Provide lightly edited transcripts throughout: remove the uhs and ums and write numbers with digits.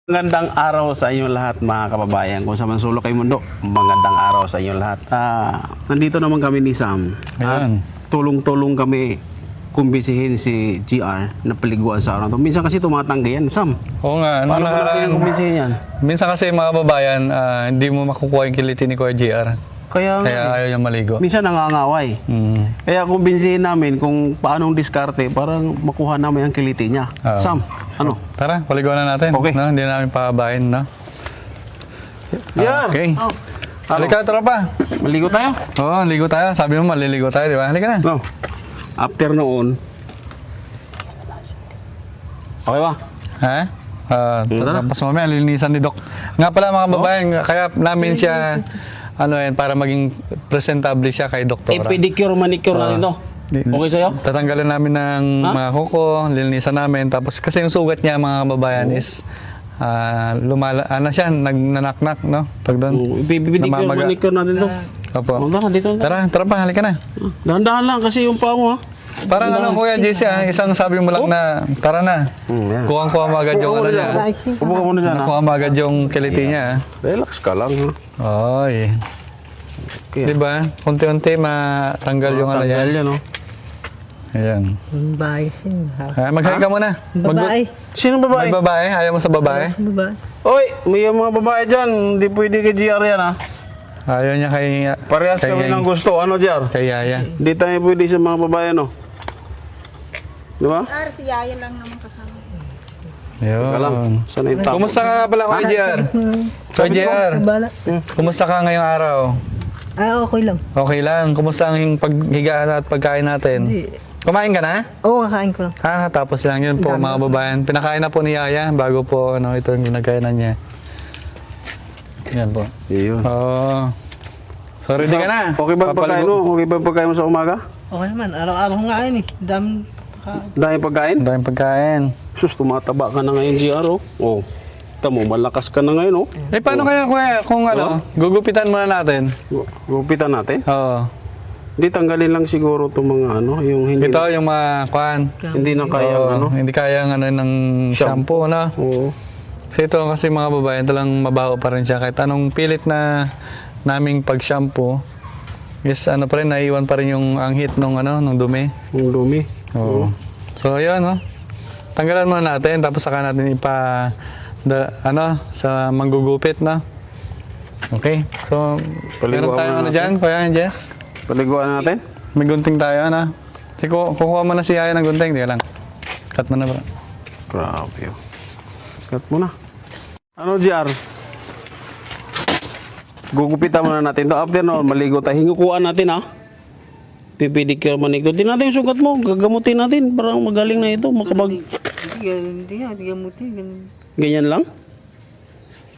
Magandang araw sa inyo lahat mga kababayan. Kung sa mansulok kay mundo, magandang araw sa inyo lahat. Nandito naman kami ni Sam. Ayan. Tulong-tulong kami kumbisihin si GR na paliguan sa araw. Minsan kasi tumatanggi yan, Sam. Oo nga. Paano ba natin kumbisihin yan? Minsan kasi mga kababayan, hindi mo makukuha yung kiliti ni Kuya JR. Kaya Ayaw niyang maligo. minsan nangangaway. Kaya kumbinsihin namin kung paanong diskarte para makuha namin ang kiliti niya. Oo. Sam, ano? Tara, paliguan na natin. Okay. No? Hindi namin pakabahin, no? Yan! Okay. Ano? Halika, tropa. Maligo tayo? Oo, ligo tayo. Sabi mo, maliligo tayo, di ba? Halika na. No. After noon, okay ba? Ha? Tara. Tapos mamaya, lilinisan ni Doc. Nga pala mga kababayan, kaya namin siya, para maging presentable siya kay doktora. Pedicure, manicure na rin to. Okay sa'yo? Tatanggalan namin ng mga kuko, lilinisan namin. Tapos kasi yung sugat niya mga kababayan is nagnanaknak, no? Pag doon. Pedicure, Namamaga. manicure na rin to. Opo. Tara, dito na. Tara pa, halika na. Dahan-dahan lang kasi yung paa mo ha. Parang Kuya JC, isang sabi mo lang na, tara na. Yan. Kuha mo agad yung ano niya. Upo ka muna dyan ha. Kuha mo agad yung kiliti niya. Relax ka lang ha. Oy. Okay. Diba? Unti-unti matanggal yung ano Tanggal niya. yan oh. Ayan. Babae siya. Mag-hi ka muna. Babae. Sinong babae? May babae? Ayaw mo sa babae? Babae. Oy, may mga babae dyan. Hindi pwede kay GR yan ha. Ayaw niya kay... Parehas kami ng gusto. Ano GR? Kay Yaya. Hindi tayo pwede sa mga babae no. Di ba? Si Yaya lang naman kasama. Teka lang. Yun. Sana yung tapo? Kumusta ka pala, Kuya JR? Kuya JR, Bala. kumusta ka ngayong araw? Okay lang. Okay lang. Kumusta ang paghiga at pagkain natin? Hindi. Kumain ka na? Oo, kakain ko lang. Tapos lang yun po mga babayan. Pinakain na po ni Yaya bago po ito yung ginagainan niya. Yan po. Iyon. Oo. So ready ka na? Okay ba ang pagkain mo? Okay ba ang pagkain mo sa umaga? Okay naman. Araw-araw nga yun eh. Dami. Dahil pagkain? Ang daming pagkain. Sus, tumataba ka na ngayon, GR, oh. Oh. Tamo, malakas ka na ngayon, oh. Paano kaya Kuya kung gugupitan muna natin? Gupitan natin. Oo. Hindi, tanggalin lang siguro itong mga yung hindi Ito yung mga hindi na kaya, Oo, hindi kaya ng shampoo, no? Oo. Kasi ito kasi mga babae, talang mabaho pa rin siya. Kahit anong pilit na naming pag-shampoo, is pa rin, naiwan pa rin yung anghit nung dumi. Ang dumi. Oo. So, ayun, no? Tanggalan muna natin, tapos saka natin sa manggugupit, na. Okay? So, meron Paliguan tayong muna dyan, Kuya Jess? Paliguan natin? May gunting tayo, Sige, kukuha mo na si Yaya ng gunting. Teka lang. Cut mo na, bro. Grabe, oh. Cut mo na. Ano, GR? Gugupitan muna natin to. After no, maligo tayo. Hingukuan natin, ha? Pipidicure, manicure. Tingnan natin yung sugat mo. Gagamutin natin. Parang magaling na ito. Hindi gamuti. Ganyan lang?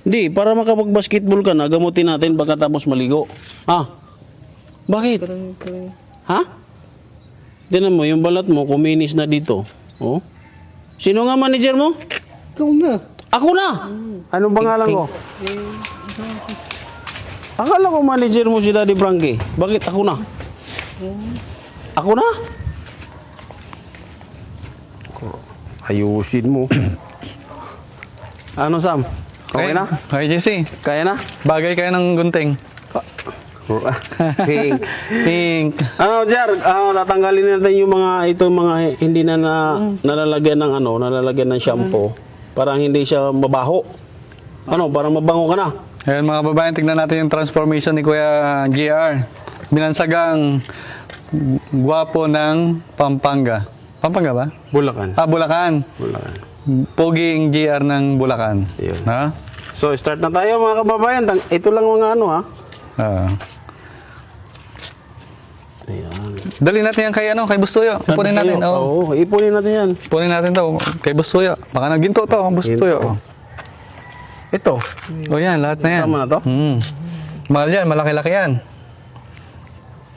Hindi, para makapag-basketball ka na, gamutin natin pagkatapos maligo. Ha? Bakit? Ha? Tingnan mo, yung balat mo, kuminis na dito. Oh? Sino nga manager mo? Ikaw na. Ako na! Anong pangalan ko? Akala ko manager mo si Daddy Frankie. Bakit ako na? Ako na? Ayusin mo. Ano, Sam? Okay na? Okay, JC. Kaya na? Bagay kayo ng gunting. Pink. Pink. Ano, Jar? Tatanggalin natin yung mga hindi na, nalalagyan ng shampoo. Parang hindi siya mabaho. Parang mabango ka na. Ayan mga babae, tignan natin yung transformation ni Kuya JR. Binansagang gwapo ng Pampanga. Pampanga ba? Bulacan. Bulacan. Bulacan. Poging JR ng Bulacan. Ayun. Ha? So, start na tayo mga kababayan. Ito lang mga ha. Ayan. Dali natin yan kay Bustuyo. Ipunin natin. Oo, ipunin natin yan. Ipunin natin to kay Bustuyo. Baka naginto to, Bustuyo. Ito. Yan, lahat na yan. Tama na to? Mahal yan, malaki-laki yan.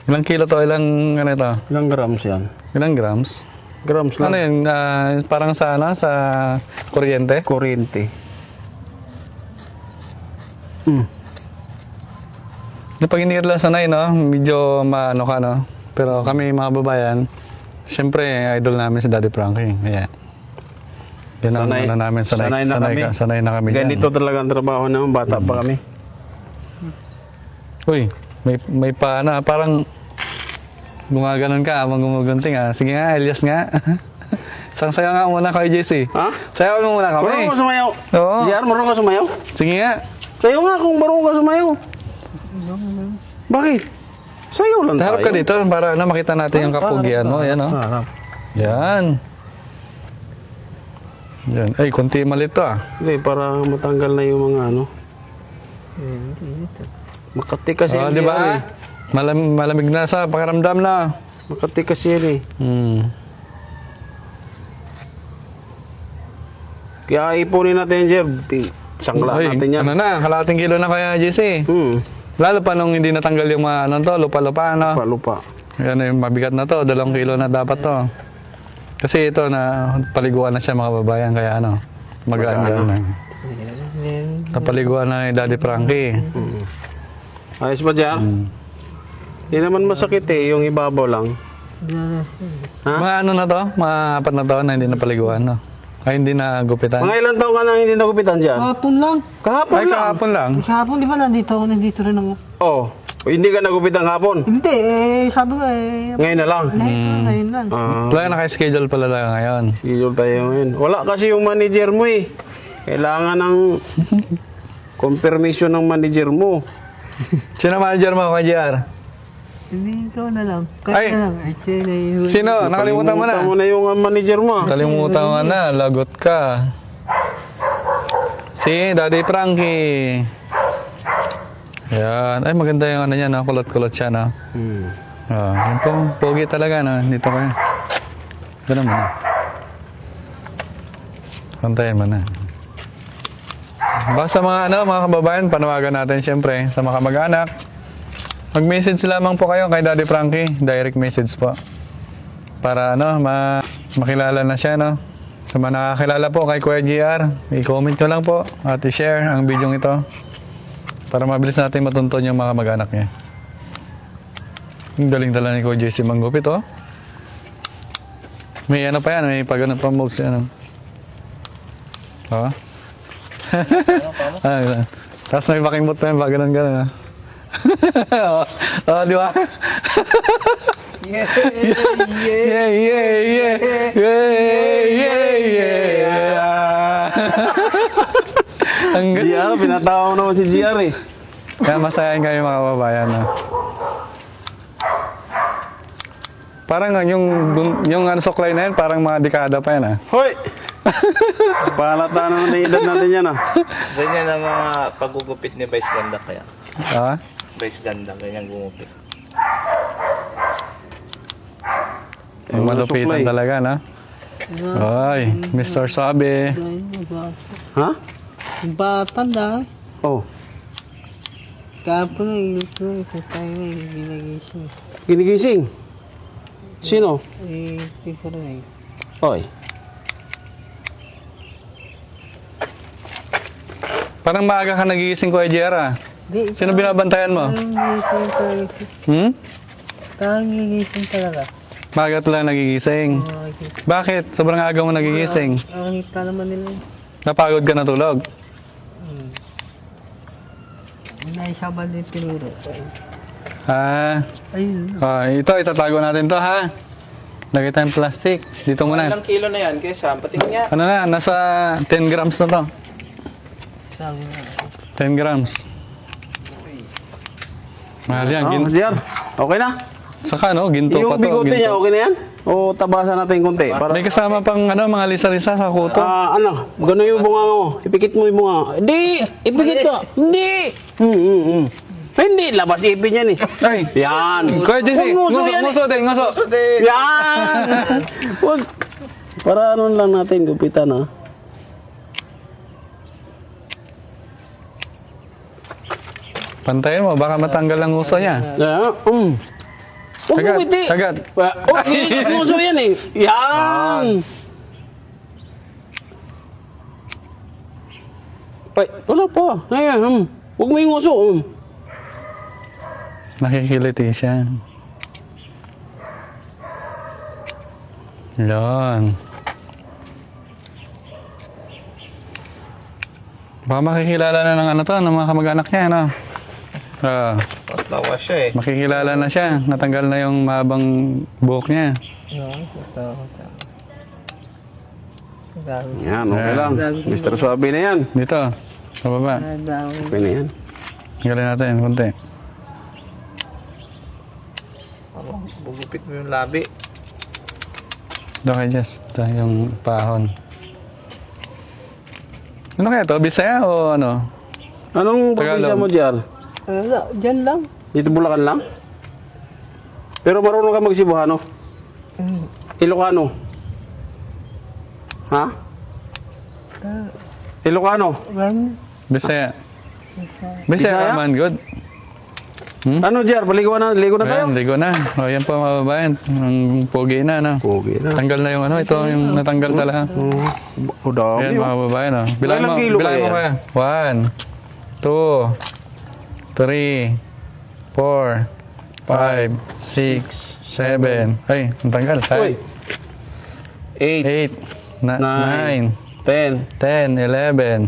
Ilang kilo to, ilang ito? Ilang grams yan? Ilang grams? Grams lang. Ano yun, parang sa kuryente? Kuryente. Pag hindi ka lang sanay, medyo maano ka, Pero kami mga babayan, siyempre, idol namin si Daddy Frankie. Ayan. Yan ang ano namin, sanay na kami dyan. Ganito talaga ang trabaho naman, bata pa kami. Uy, may pa na, parang gumaganon ka, habang gumugunting ah. Sige nga, Elias nga. Sayo nga muna kay JC. Ha? Sayo mo muna kami. Marunong ka sumayaw? Oo. JR, marunong ka sumayaw? Sige nga. Sayo nga kung marunong ka sumayaw. Bakit? Sayo lang tayo. Harap ka dito para na makita natin yung kapugian mo. Yan, oh. Harap. Yan. Yan. Ay, konti malit to ah. Hindi, para matanggal na yung mga ano. Makatikas yan. Oh, di ba? Malamig na sa pakiramdam na. Makatikas yan eh. Kaya ipunin natin yan, Jer. Sangla Ay, natin yan. ano na, kalating kilo na kaya JC. Lalo pa nung hindi natanggal yung mga ano to, lupa-lupa ano. Lupa. Yan yung mabigat na to, 2 kilo na dapat to. Kasi ito na paliguan na siya mga babayan, kaya ano, magaan na. Napaliguan na ni Daddy Frankie. Ayos ba, Jer? Hindi naman masakit eh, yung ibabaw lang. Ha? Mga ano na to, mga 4 na to na hindi napaliguan no. Ay hindi na gupitan. Mga ilang taon ka na hindi nagupitan dyan? Kahapon lang. Kahapon Ay lang. kahapon lang. Kahapon, di ba nandito rin ako. Oh, hindi ka nagupitan kahapon? Hindi, sabi ko Ngayon na lang. ngayon lang. Wala naka-schedule pala lang ngayon. Schedule tayo ngayon. Wala kasi yung manager mo eh. Kailangan ng confirmation ng manager mo. Sino manager mo, KJR? Hindi ko na lang. Ay! Kaya na lang. Sino? Nakalimutan mo na. Nakalimutan mo na yung manager mo. Kalimutan mo na, lagot ka. Si Daddy Frankie. Yan. Ay maganda yung ano niya, no? Kulot-kulot siya, no? Yung pogi talaga, no? Dito kayo. Ganun mo na. Pantayin mo na. Basta mga ano, mga kababayan, panawagan natin siyempre sa mga kamag-anak. Mag-message lamang po kayo kay Daddy Frankie, direct message po. Para ano, makilala na siya, no? Sa mga nakakilala po kay Kuya GR, i-comment nyo lang po at i-share ang video ito para mabilis natin matuntun yung mga kamag-anak niya. Ang galing tala ni Kuya JC manggupit, oh. May ano pa yan, may pag-ano pa moves yan, oh. Tapos may pakimot pa yan, pag ganun-ganun, oh, di ba? Yeah. Ang GR, pinatawa mo naman si GR eh. Kaya masayain kayo mga kababayan, no? Parang yung ano suklay na yan, parang mga dekada pa yan, ah. Hoy! Palata naman na edad natin yan, ah. Ganyan ang mga pagugupit ni Vice Ganda kaya. Ah? Vice Ganda, ganyan gumupit. Yung malupitan talaga, no? Ay, Mr. Sabi. Ha? Batan na. Oh, Kahapon na ito tayo na ginagising. ginigising. Sino? Pipuro na yun. Hoy. Parang maaga ka nagigising ko, JR, ah. Sino binabantayan mo? Parang gigising talaga. Maaga lang nagigising. Bakit? Sobrang aga mo nagigising. Nakita naman nila. Napagod ka na tulog. Naisabal din tinuro. Ah, Ayun. ito, itatago natin to, ha? Lagay tayong plastic. Dito muna. Ilang kilo na yan, kesa patingin nga. Ano na, nasa 10 grams na to. Sabi nga. 10 grams. Mahal yan. Oh, GR, okay na? Saka, no? Ginto pa Yung to. bigote niya, Ginto. okay na yan? O tabasan natin konti? Para, May kasama pang ano, mga lisa-lisa sa kuto. ano, gano'n yung bunga mo. Ipikit mo yung bunga. Hindi! Ipikit mo! Hindi! Hindi, labas ipin yan eh. Ay! Yan! Kuya JC, Huwag nguso yan eh. nguso din, nguso. Yan! Huwag. Para ano lang natin, gupitan ha. Pantayin mo, baka matanggal ang nguso niya. Yan. Huwag Agad, mo iti. agad. Oh, nguso yan eh. Yan! Ay, wala pa. Ayan, huwag mo yung nguso. Nakikiliti siya. Yan. Baka makikilala na ng ano to, ng mga kamag-anak niya, ano? Tawa siya eh. Makikilala na siya. Natanggal na yung mahabang buhok niya. Oo, totoo. Gago. Yan, okay lang. Gagawin mo. Mr. Suabe na yan. Dito, sa baba. Gago. Okay na yan. Tanggalin natin, konti. Bugupit mo yung labi. Doon kay Jess. Ito yung pahon. Ano kaya to? Bisaya o ano? Anong Tagalog. probinsya mo dyan? Wala, dyan lang. Dito Bulacan lang? Pero marunong ka mag-Cebuano? Hmm. Ilocano? Ha? Ilocano? Ganun. Bisaya. Bisaya? Bisaya ka man, good. Ano, Jer? Ligo na tayo? Ayan, ligo na. O, yan po mga babayan. Ang pogi na, no? Okay na. Tanggal na yung ano, ito yung natanggal talaga. O, dami. Ayan mga babayan, oh. Bilang Ilang mo, kilo bilang mo kaya? kaya. 1, 2, 3, 4, 5, 6, 7. Ay, natanggal. Uy. 8, 8, 9, 10, 10, 11,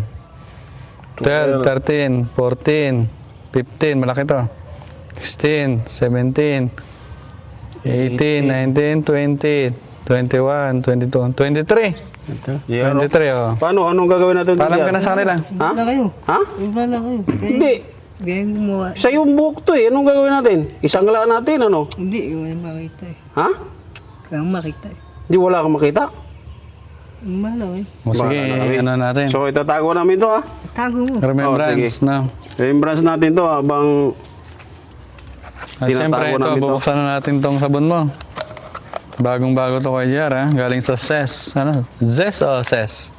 12, 13, 14, 15, malaki to. 16, 17, 18, 19, 20, 21, 22, 23. 23, oh. Paano? Anong gagawin natin? Paalam Jer? ka na sa kanila. Ha? Wala kayo. Ha? Wala kayo. Hindi. Gayang gumawa. Sa yung buhok to eh. Anong gagawin natin? Isanglaan natin, ano? Hindi, wala makita eh. Ha? Kaya makita eh. Di wala kang makita? Wala eh. O sige, Bahala na kami. ano natin. So, itatago namin to, ha? Tago mo. Remembrance, no? Remembrance natin to habang At syempre, Tinatago ito, namin to. bubuksan na natin tong sabon mo. Bagong-bago to kay JR, ha? Galing sa Ses. Ano? Zes o Ses?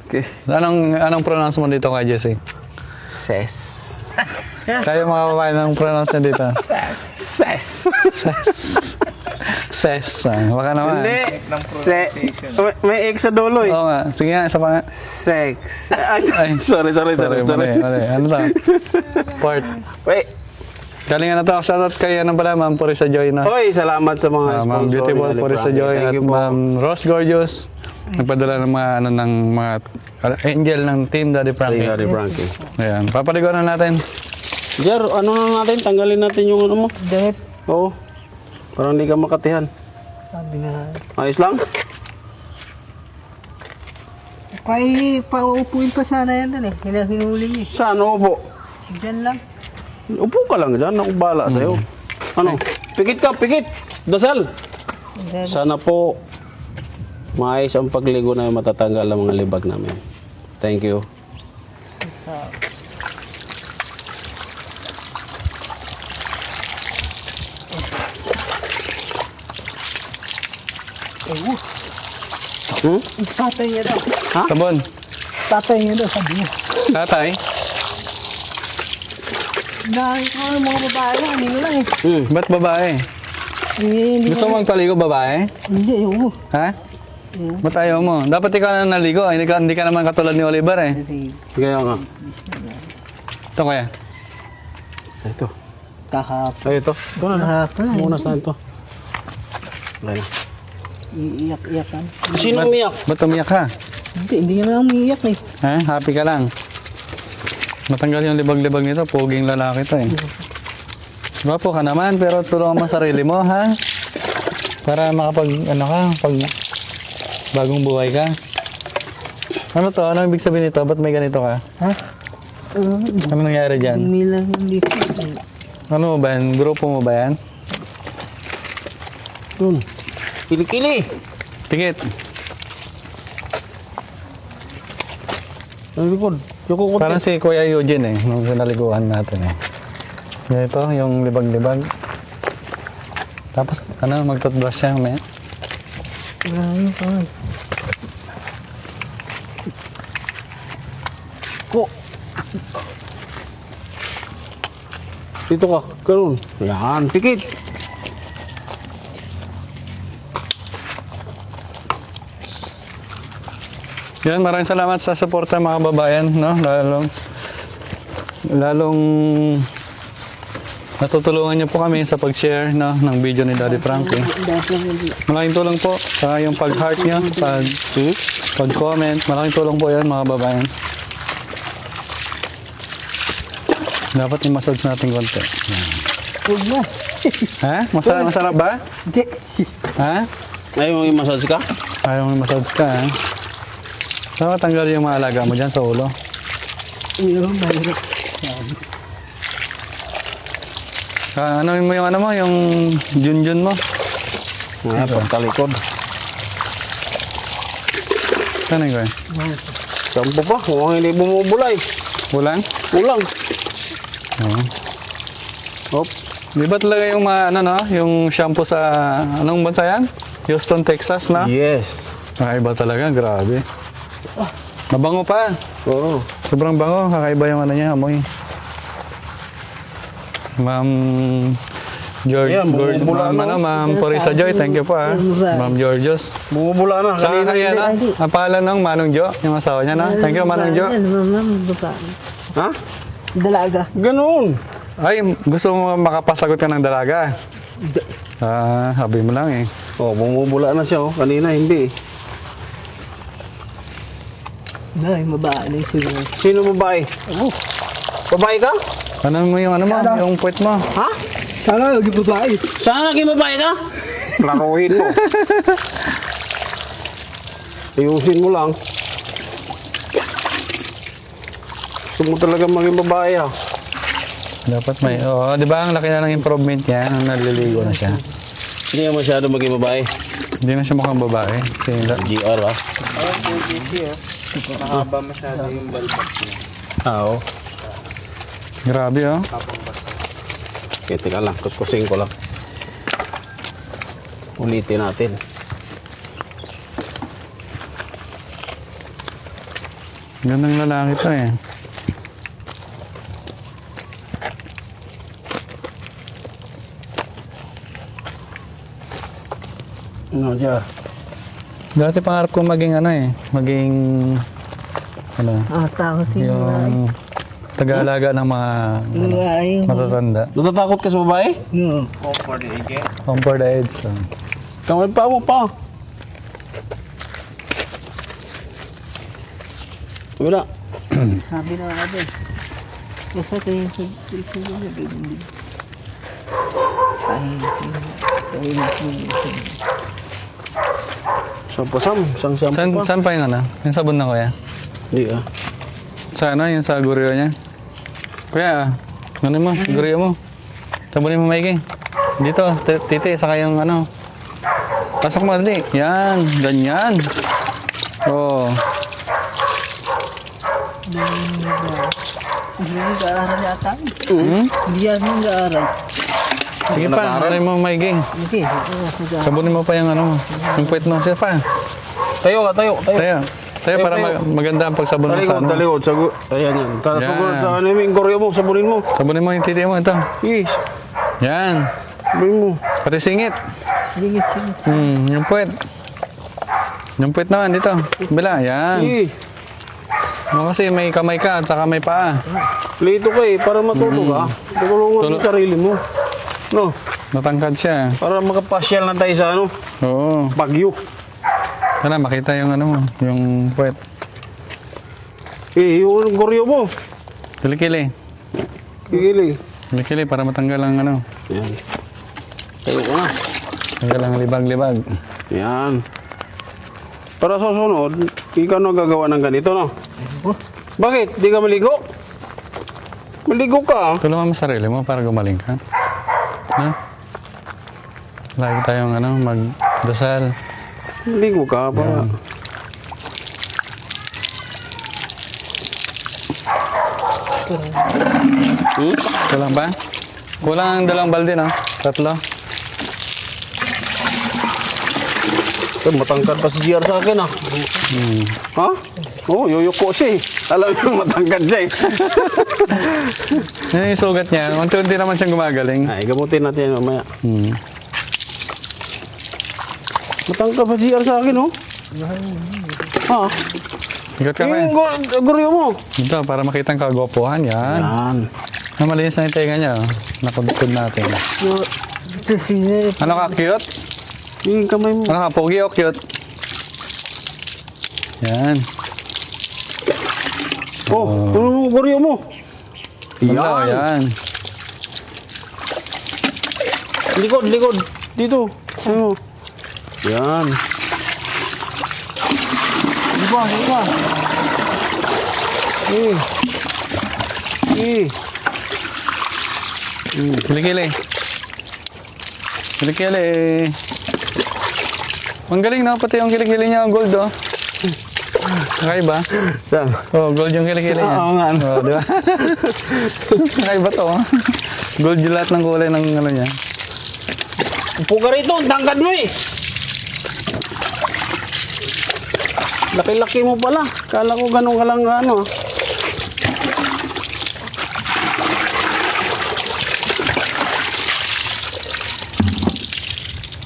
okay. Anong pronounce mo dito kay Jesse? Ses. Kayo mga babae, anong pronounce niya dito? Ses. Ses. Ses. Baka naman. Hindi. ng Se pronunciation. may X sa dulo eh. Oo nga. Sige nga, isa pa nga. Sex. Ay, Ay, sorry. mali. Ano to? Port. Wait. Galing na to. Shoutout kay ano pala, Ma'am Purisa Joy, no? Oy, salamat sa mga sponsor. Ma'am Beautiful ni Purisa Frankie. Joy Thank at you po. Ma'am Rose Gorgeous. Nagpadala ng mga, ano, ng mga angel ng Team Daddy Frankie. Daddy Frankie. Ayan. Papaligo na natin. Jer, ano na natin? Tanggalin natin yung ano mo. Dahil, Oo. Parang hindi ka makatihan. sabi na. Ayos lang? Pauupuin pa sana yan dun eh. Hinuli niyo Saan? Upo. eh. Dyan lang. Upo ka lang dyan. Ako bahala sa'yo. Ano? Pikit ka, pikit. Dasal. Dyan. Sana po maayos ang pagligo na matatanggal ang mga libag namin. Thank you. Hmm? Tatay niya daw. Sabon. Tatay niya daw, sabi niya. Tatay. Dahil ko ng mga babae lang, hindi na lang eh. Hmm. Ba't babae? Hindi Gusto mo magpaligo babae? Hindi, oo. Ha? Yeah. Ba't ayaw mo? Dapat ikaw na naligo. Hindi ka naman katulad ni Oliver, eh. Kasi Kaya nga. Ito kaya. Ito. kahapon. Ay, ito. Ito na. Kahapon. Muna sa ito. Wala na. Iiyak-iyakan. Sino umiyak? Ba't umiyak ka? Hindi na lang umiiyak eh. Ha? Happy ka lang. Matanggal yung libag-libag nito. Poging lalaki to, eh. Gwapo ka naman, pero tulungan mo sarili mo, ha? Para makapag, ano ka, pag bagong buhay ka. Ano to? Ano ibig sabihin nito? Ba't may ganito ka? Ha? Ano nangyari dyan? Umilang hindi. Ano mo ba yan? Grupo mo ba yan? Yun. Kili-kili. Tingit. Ang likod. Yung kukunti. Parang si Kuya Eugene, eh. Nung pinaliguan natin, eh. Ganito, yung libag-libag. Tapos, ano, mag-toothbrush siya, may. Ayun pa. Ko. Dito ka. Ganun. Yan. Pikit. Yan, maraming salamat sa suporta mga kababayan, no? Lalong natutulungan niyo po kami sa pag-share, no, ng video ni Daddy Frankie. Malaking tulong po sa yung pag-heart niyo, pag-comment. Malaking tulong po yan mga kababayan. Dapat i-massage natin konti. Huwag na. Ha? Masarap ba? Hindi. Ha? Ayaw mong i-massage ka? Ayaw mo i-massage ka, ha? Saan matanggal yung mga alaga mo dyan sa ulo? Ayun, mahirap. Ano mo yung ano mo, yung junjun mo? Pagtalikod. Saan yung gawin? Sampo pa, kung hindi bumubulay. Kulang? Kulang. Oo. Hop. Di ba talaga yung ano no, yung shampoo sa, anong bansa yan? Houston, Texas na? Yes. Kakaiba talaga, grabe. Mabango pa. Oo. Sobrang bango, kakaiba yung ano niya, amoy. Ma'am Ayan, bumubula na. Ma'am Porisa Joy, thank you po ah. Ma'am Georgios. Bumubula na. Sa kaya na, ang pangalan ng Manong Jo, yung asawa niya na. Thank you, Manong Jo. Ha? Dalaga. Ganun. Ay, gusto mo makapasagot ka ng dalaga? Sabi mo lang eh. Oh, bumubula na siya oh. Kanina hindi. Ay, mabaan na yung Sino babae? Babae ka? Ano mo yung ano mo, yung puwet mo? Ha? Sana lagi babae. Sana naging babae ka? Laruhin mo. Ayusin mo lang. Gusto mo talaga maging babae ha? Dapat may, di ba ang laki na ng improvement niya nung naliligo na siya. Hindi ka masyado maging babae. Hindi na siya mukhang babae. GR ah. Mahaba masyado yung balbak niya. Oo. Grabe oh. Okay, teka lang. Kuskusin ko lang. Ulitin natin. Gandang lalaki to eh. Ano dyan? Dati pangarap ko maging ano eh. Maging, ano, Takot yung yung taga-alaga ng mga babae. matatanda. Natatakot ka sa babae? No. Comfort again. Home for the AIDS. So. Kamay pa mo pa. Wala. Sabi na nga din. Kasi kayo sa cellphone ko na ganyan. Sampasam. Isang sampo Saan, pa. saan pa yung ano? Yung sabon na kuya? Hindi ah. Sa ano? Yung sa guryo niya? Kuya, ano mo? Sa guryo mo? Sabunin mo maiging. Dito, titi, saka yung ano. Pasok mo, dali. Yan, ganyan. Oo. Hindi nag-aaral yata. Hmm? Hindi yan nag-aaral. Sige pa, ano mo maiging. Hindi, nag-aaral. Sabunin mo pa yung ano mo. Yung puwet mo. Sige pa. Tayo ka, tayo. Tayo. Tayo para tayo. maganda ang pagsabon mo sa Talikod, ano. talikod. Ayan yan. Tapos Yan. sa ano yung goryo mo, sabunin mo. Sabunin mo yung titi mo. Ito. Yes. Yan. Sabunin mo. Pati singit. Singit, singit. Yung puwet. Yung puwet naman dito. Bila, yan. Eh, Kasi may kamay ka at saka may paa. lito ka eh, para matuto ka. Tutulungan mo yung sarili mo. No, Natangkad siya. para makapasyal na tayo sa ano, Oo. Bagyo. Sana makita yung ano mo, yung puwet. Eh, yung goryo mo. Kilikili. Kikili. Kilikili para matanggal ang ano. Yan. Tayo ka na. Tanggal ang libag-libag. Yan. Para sa sunod, ikaw na gagawa ng ganito, no? Bakit? Di ka maligo? Maligo ka. Tulungan mo sarili mo para gumaling ka. Ha? Lagi tayong ano, magdasal. Maligo ka para. Kulang ba? Kulang ang 2 balde, no? 3. Eh, matangkad pa si GR sa akin, ah. Ha? Oo, yuyuko siya eh. Alam mo, matangkad siya eh. Yan yung sugat niya. Unti-unti naman siyang gumagaling. Ay, gamutin natin yan mamaya. Hmm. Matangkad pa si GR sa akin, oh. Ha? Ikot ka ba? Yung goryo mo. Ito, para makita ang kagwapuhan. Yan. Yan. Malinis na yung tenga niya. Oh. Nakudukod natin. Ito singit. Ano ka, cute? Yung kamay mo. Ano ka, pogi o cute? Yan. Oh, ano mo, goryo mo. Banda, Yan. yan. Likod, likod. Dito. Ano? Yan. Iba, iba. Kilikili. Kilikili. Ang galing na, pati yung kilikili niya, gold oh. Kakaiba? Saan? Oh, gold yung kilikili niya. Oo nga. Oh, di ba? Kakaiba to oh. Gold yung lahat ng kulay ng ano niya. Upo ka rito, ang tangkad mo eh. Laki-laki mo pala. Kala ko ganun ka lang ano.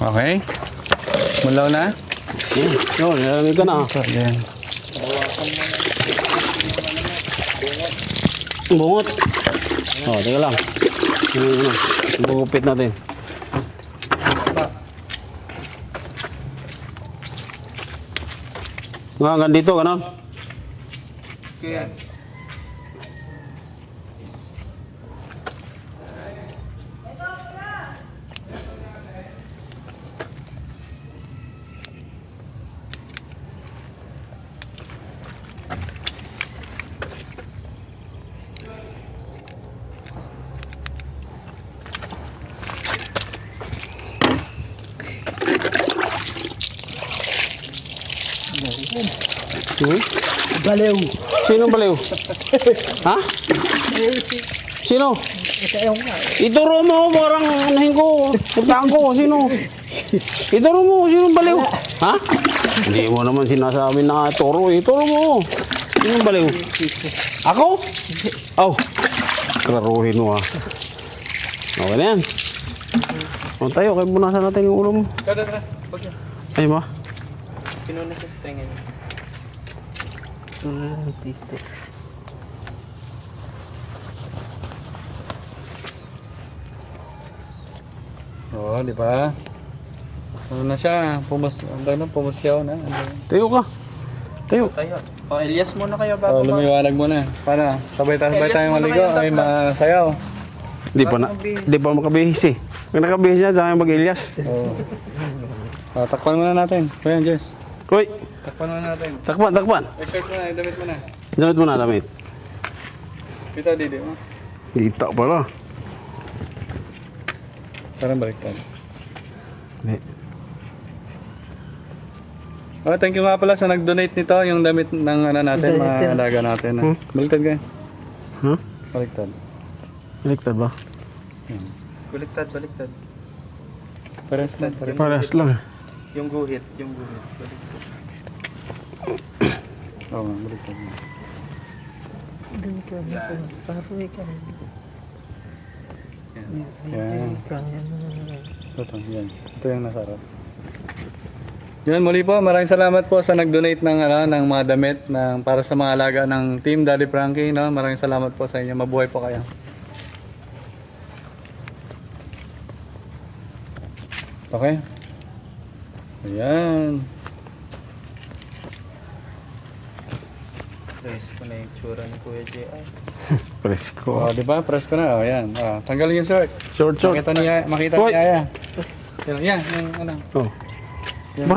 Okay. Mulaw na? Yun, nalamig ka na. Yan. Bungot. Oh, teka lang. Ano, bungupit natin. Nga, hanggang dito, ganon. Yan. Baliw. Sino baliw? Ha? Sino? Ito nga. Ituro mo, parang anahin ko. Puntaan ko, sino? Ituro mo, sino baliw? Ha? Hindi mo naman sinasabi na turo. Ituro mo. Sino baliw? Ako? Oh. Klaruhin mo ha. Okay na yan. O tayo, kaya bunasan natin yung ulo mo. Tara. Pag yan. Ay ba? Pinunin sa string niya. Tito. Oo, di ba? Ano na siya? Pumusyaw na. Tayo ka. Tayo. Tayo. O, Elias muna kayo bago Oh, lumiwanag muna. Paano? Sabay tayong maligo. Ay, masayaw. Di pa makabihis eh. Pag nakabihis niya, saka mag-Elias. Oo. Takpan muna natin. Kuya, Jess. Hoy, Takpan muna natin. takpan, takpan. I-shirt mo na, i-damit mo na. Damit mo na, damit. Kita, Didi mo. Kita pala. Parang baliktad. Hindi. Oh, thank you nga pala sa nag-donate nito, yung damit ng ano natin, mga alaga natin. Hmm? Baliktad ka. Huh? Baliktad. Baliktad ba? Baliktad. Pares lang. Pares. Paras lang. Yung guhit. Baliktad. Oo nga, baliktad. Doon ka na po. Paroy ka na. Yan. Kanyan mo. Ito, yan. Ito yung nasa harap. Yun, muli po, maraming salamat po sa nag-donate ng mga damit para sa mga alaga ng Team Daddy Frankie. No? Maraming salamat po sa inyo. Mabuhay po kayo. Okay? Ayan. Press ko na yung tsura ni Kuya J.I. Presko. Oh, di ba? Press ko na. Oh, ayan. Tanggalin yung shirt. Short, short. Makita Hoy! ni Aya. Yan, yung ano. Oh. Yan.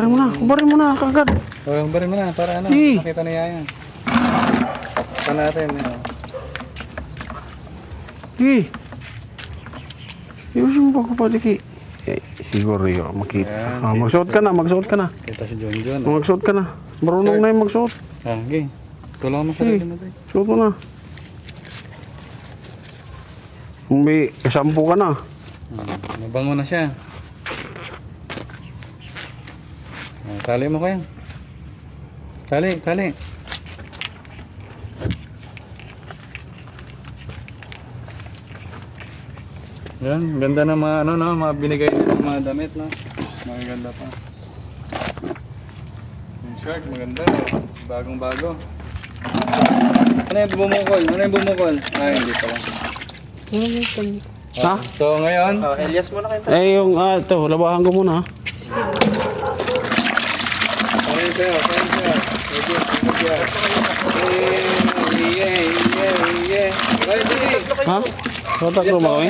Barin mo na, kagad. Oh, barin mo na para ano, Eh. makita ni Aya. Ito natin. Eh. Ayusin mo pa ko pa, Diki. Eh, siguro yun, makita. Ayan, Magsuot ka na, magsuot ka na. Kita si John. Magsuot ka na. Marunong na yung magsuot. Okay. Tulungan mo sarili mo tayo. Suot mo na. Kung may kasampu ka na. Mabango na siya. Tali mo kayo. Tali. Yan, ganda ng mga mga binigay ng mga damit, no. Maganda pa. Yung shirt, maganda. Bagong-bago. Ano yung bumukol? Ay, hindi pala. Ha? So, ngayon, O, Elias muna kayo. Eh, yung, ito, labahan ko muna. ayun sa'yo. Yeah. Okay, sige. Ha? Tatakbo ba kami?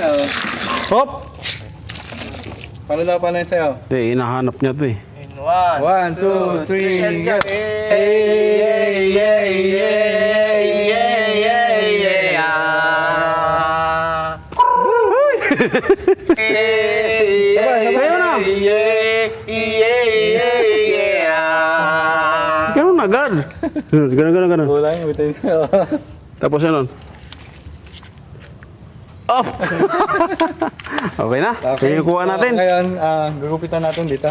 Hop! Paano daw paano yung sayo? Eh, hinahanap niya to eh. In one. 1, 2, 3, go! Sabay, Sayo na! Ganun agad. Ganun. Kulang, bitin. Tapos yan nun. Off! Okay na? Kaya kuha natin. Ngayon, gugupitan natin dito.